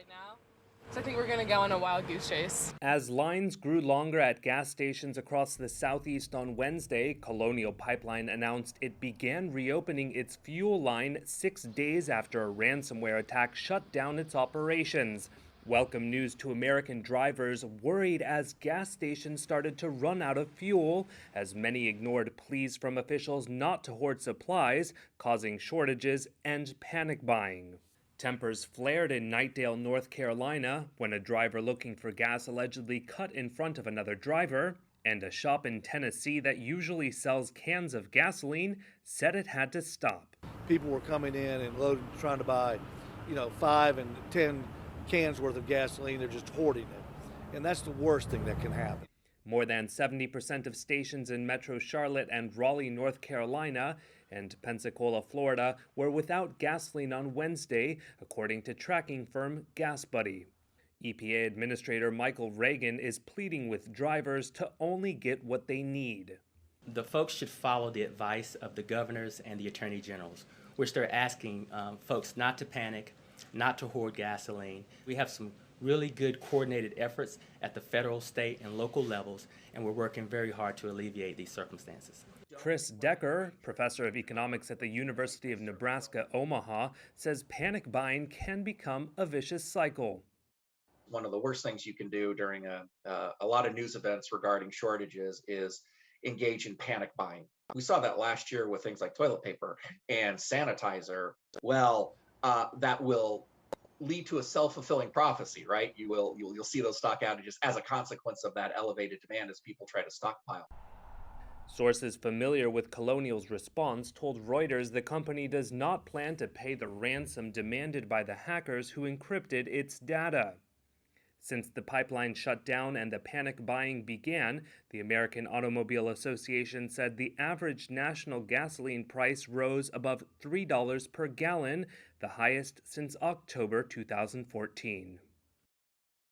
right now. So I think we're gonna go on a wild goose chase. As lines grew longer at gas stations across the Southeast on Wednesday, Colonial Pipeline announced it began reopening its fuel line 6 days after a ransomware attack shut down its operations. Welcome news to American drivers worried as gas stations started to run out of fuel, as many ignored pleas from officials not to hoard supplies, causing shortages and panic buying. Tempers flared in Knightdale, North Carolina, when a driver looking for gas allegedly cut in front of another driver, and a shop in Tennessee that usually sells cans of gasoline said it had to stop. People were coming in and loading, trying to buy, 5 and 10 cans worth of gasoline. They're just hoarding it. And that's the worst thing that can happen. More than 70% of stations in Metro Charlotte and Raleigh, North Carolina, and Pensacola, Florida, were without gasoline on Wednesday, according to tracking firm GasBuddy. EPA Administrator Michael Reagan is pleading with drivers to only get what they need. The folks should follow the advice of the governors and the attorney generals, which they're asking folks not to panic, not to hoard gasoline. We have some really good coordinated efforts at the federal, state, and local levels, and we're working very hard to alleviate these circumstances. Chris Decker, professor of economics at the University of Nebraska, Omaha, says panic buying can become a vicious cycle. One of the worst things you can do during a lot of news events regarding shortages is engage in panic buying. We saw that last year with things like toilet paper and sanitizer. Well, that will lead to a self-fulfilling prophecy, right? You'll see those stock outages as a consequence of that elevated demand as people try to stockpile. Sources familiar with Colonial's response told Reuters the company does not plan to pay the ransom demanded by the hackers who encrypted its data. Since the pipeline shut down and the panic buying began, the American Automobile Association said the average national gasoline price rose above $3 per gallon, the highest since October 2014.